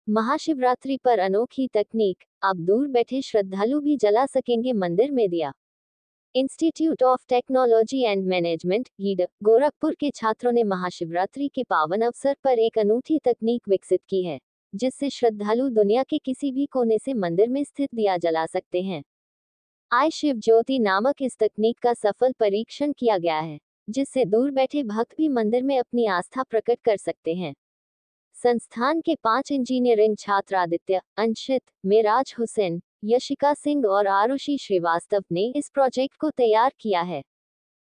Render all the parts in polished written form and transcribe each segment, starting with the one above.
महाशिवरात्रि पर अनोखी तकनीक, अब दूर बैठे श्रद्धालु भी जला सकेंगे मंदिर में दिया। Institute of technology and management ईड गोरखपुर के छात्रों ने महाशिवरात्रि के पावन अवसर पर एक अनूठी तकनीक विकसित की है, जिससे श्रद्धालु दुनिया के किसी भी कोने से मंदिर में स्थित दिया जला सकते हैं। आई शिव ज्योति नामक इस तकनीक का सफल परीक्षण किया गया है, जिससे दूर बैठे भक्त भी मंदिर में अपनी आस्था प्रकट कर सकते हैं। संस्थान के 5 इंजीनियरिंग छात्र आदित्य, अंशित, मेराज हुसैन, यशिका सिंह और आरुषि श्रीवास्तव ने इस प्रोजेक्ट को तैयार किया है।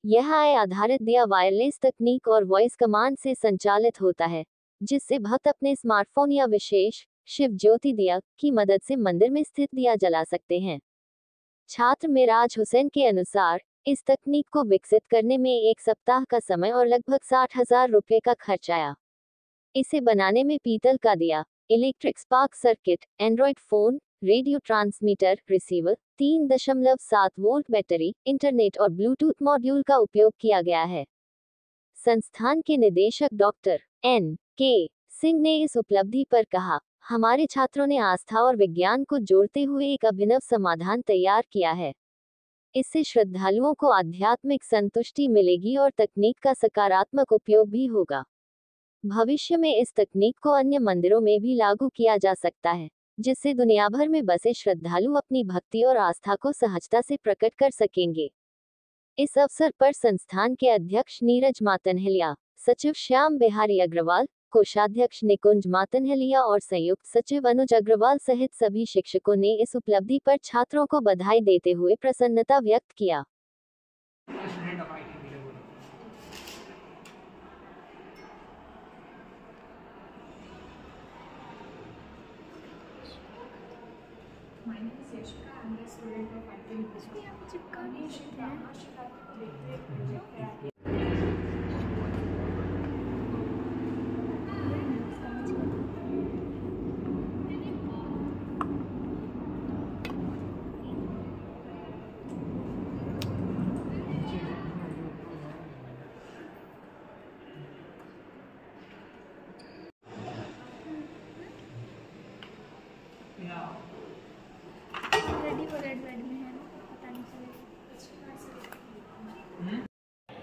यह AI आधारित दिया वायरलेस तकनीक और वॉइस कमांड से संचालित होता है, जिससे भक्त अपने स्मार्टफोन या विशेष शिव ज्योति दिया की मदद से मंदिर में स्थित दिया जला सकते हैं। छात्र मेराज हुसैन के अनुसार इस तकनीक को विकसित करने में 1 सप्ताह का समय और लगभग 60,000 रुपये का खर्च आया। इसे बनाने में पीतल का दिया, electric spark circuit, Android phone, radio transmitter, receiver, 3.7 volt battery, internet और ब्लूटूथ मॉड्यूल का उपयोग किया गया है। संस्थान के निदेशक डॉक्टर N.K. सिंह ने इस उपलब्धि पर कहा, हमारे छात्रों ने आस्था और विज्ञान को जोड़ते हुए एक अभिनव समाधान तैयार किया है। इससे श्रद्धालुओं को आध्यात्मिक संतुष्टि मिलेगी और तकनीक का सकारात्मक उपयोग भी होगा। भविष्य में इस तकनीक को अन्य मंदिरों में भी लागू किया जा सकता है, जिससे दुनिया भर में बसे श्रद्धालु अपनी भक्ति और आस्था को सहजता से प्रकट कर सकेंगे। इस अवसर पर संस्थान के अध्यक्ष नीरज मातनहलिया, सचिव श्याम बिहारी अग्रवाल, कोषाध्यक्ष निकुंज मातनहलिया और संयुक्त सचिव अनुज अग्रवाल सहित सभी शिक्षकों ने इस उपलब्धि पर छात्रों को बधाई देते हुए प्रसन्नता व्यक्त किया। My name is Yashika. I'm a student of ITM Institute.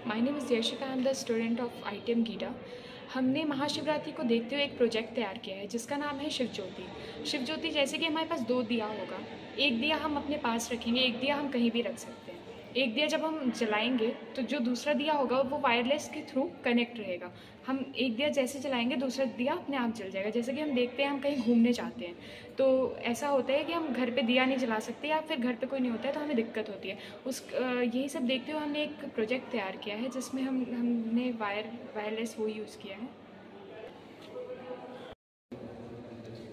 My name is Yashika. I'm the student of ITM गीटा। हमने महाशिवरात्रि को देखते हुए एक प्रोजेक्ट तैयार किया है जिसका नाम है शिव ज्योति। शिव ज्योति जैसे कि हमारे पास 2 दिया होगा, एक दिया हम अपने पास रखेंगे, एक दिया हम कहीं भी रख सकते हैं। एक दिया जब हम जलाएंगे तो जो दूसरा दिया होगा वो वायरलेस के थ्रू कनेक्ट रहेगा। हम एक दिया जैसे जलाएंगे दूसरा दिया अपने आप जल जाएगा। जैसे कि हम देखते हैं हम कहीं घूमने जाते हैं तो ऐसा होता है कि हम घर पे दिया नहीं जला सकते या फिर घर पे कोई नहीं होता है तो हमें दिक्कत होती है। यही सब देखते हुए हमने एक प्रोजेक्ट तैयार किया है जिसमें हमने वायरलेस वो यूज़ किया है।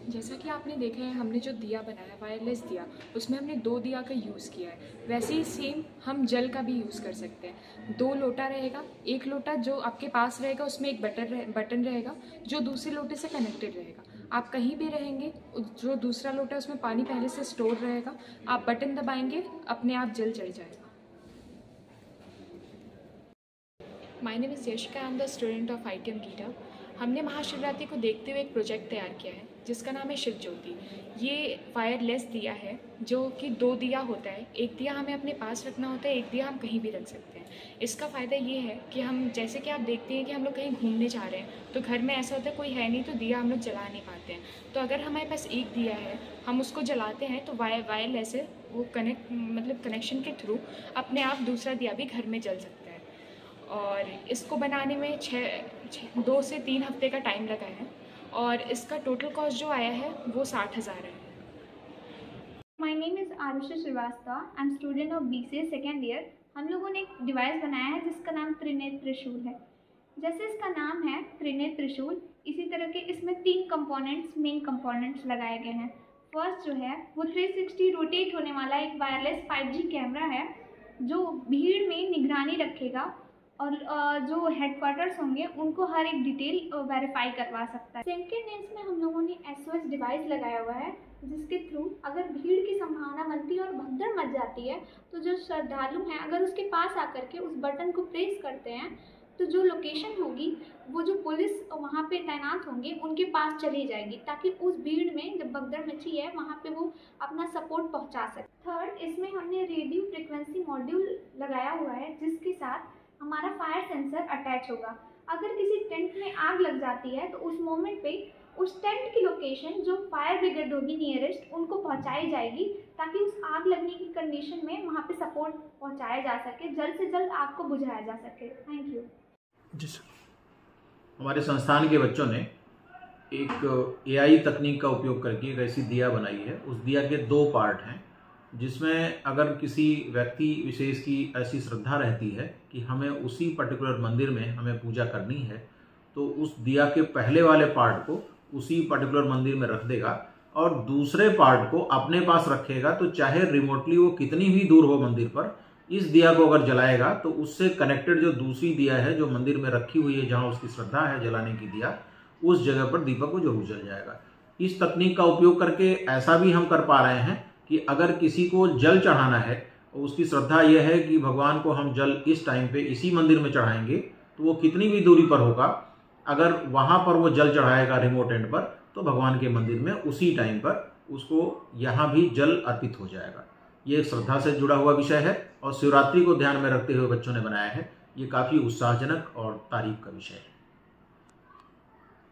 जैसा कि आपने देखा है हमने जो दिया बनाया वायरलेस दिया, उसमें हमने 2 दिया का यूज़ किया है। वैसे ही सेम हम जल का भी यूज़ कर सकते हैं। 2 लोटा रहेगा, एक लोटा जो आपके पास रहेगा उसमें एक बटन रहेगा जो दूसरे लोटे से कनेक्टेड रहेगा। आप कहीं भी रहेंगे, जो दूसरा लोटा उसमें पानी पहले से स्टोर रहेगा, आप बटन दबाएंगे अपने आप जल जाएगा। My name is Yashika. I am the student of ITM गीटा। हमने महाशिवरात्रि को देखते हुए एक प्रोजेक्ट तैयार किया है जिसका नाम है शिव ज्योति। ये वायरलेस दिया है जो कि 2 दिया होता है, एक दिया हमें अपने पास रखना होता है, एक दिया हम कहीं भी रख सकते हैं। इसका फ़ायदा ये है कि हम जैसे कि आप देखते हैं कि हम लोग कहीं घूमने जा रहे हैं तो घर में ऐसा होता है कोई है नहीं तो दिया हम लोग जला नहीं पाते हैं। तो अगर हमारे पास एक दिया है, हम उसको जलाते हैं तो वायरलेस है वो कनेक्शन के थ्रू अपने आप दूसरा दिया भी घर में जल सकता है। और इसको बनाने में 2 से 3 हफ्ते का टाइम लगा है और इसका टोटल कॉस्ट जो आया है वो 60,000 है। My name is Arushi Srivastava. I am student of BCA second year. हम लोगों ने एक डिवाइस बनाया है जिसका नाम त्रिनेत्र त्रिशूल है। जैसे इसका नाम है त्रिनेत्र त्रिशूल, इसी तरह के इसमें 3 मेन कंपोनेंट्स लगाए गए हैं। फर्स्ट जो है वो 360 रोटेट होने वाला एक वायरलेस 5G कैमरा है जो भीड़ में निगरानी रखेगा और जो हेडक्वार्टर्स होंगे उनको हर एक डिटेल वेरीफाई करवा सकता है। सेकेंड इसमें हम लोगों ने SOS डिवाइस लगाया हुआ है जिसके थ्रू अगर भीड़ की संभावना बनती है और भगदड़ मच जाती है तो जो श्रद्धालु हैं अगर उसके पास आकर के उस बटन को प्रेस करते हैं तो जो लोकेशन होगी वो जो पुलिस वहाँ पे तैनात होंगे उनके पास चली जाएगी, ताकि उस भीड़ में जब भगदड़ मची है वहाँ पे वो अपना सपोर्ट पहुँचा सके। थर्ड, इसमें हमने रेडियो फ्रिक्वेंसी मॉड्यूल लगाया हुआ है, जिसके साथ हमारा फायर सेंसर अटैच होगा। अगर किसी टेंट में आग लग जाती है तो उस मोमेंट पे उस टेंट की लोकेशन जो फायर ब्रिगेड होगी नियरेस्ट उनको पहुंचाई जाएगी, ताकि उस आग लगने की कंडीशन में वहां पे सपोर्ट पहुंचाया जा सके, जल्द से जल्द आग को बुझाया जा सके। Thank you. जी सर। हमारे संस्थान के बच्चों ने एक एआई तकनीक का उपयोग करके एक ऐसी दिया बनाई है। उस दिया के 2 पार्ट हैं, जिसमें अगर किसी व्यक्ति विशेष की ऐसी श्रद्धा रहती है कि हमें उसी पर्टिकुलर मंदिर में हमें पूजा करनी है, तो उस दिया के पहले वाले पार्ट को उसी पर्टिकुलर मंदिर में रख देगा और दूसरे पार्ट को अपने पास रखेगा। तो चाहे रिमोटली वो कितनी भी दूर हो मंदिर पर, इस दिया को अगर जलाएगा तो उससे कनेक्टेड जो दूसरी दिया है जो मंदिर में रखी हुई है, जहाँ उसकी श्रद्धा है जलाने की दिया, उस जगह पर दीपक को जरूर जल जाएगा। इस तकनीक का उपयोग करके ऐसा भी हम कर पा रहे हैं कि अगर किसी को जल चढ़ाना है, उसकी श्रद्धा यह है कि भगवान को हम जल इस टाइम पे इसी मंदिर में चढ़ाएंगे, तो वो कितनी भी दूरी पर होगा, अगर वहाँ पर वो जल चढ़ाएगा रिमोट एंड पर, तो भगवान के मंदिर में उसी टाइम पर उसको यहाँ भी जल अर्पित हो जाएगा। ये एक श्रद्धा से जुड़ा हुआ विषय है और शिवरात्रि को ध्यान में रखते हुए बच्चों ने बनाया है। ये काफ़ी उत्साहजनक और तारीफ का विषय है।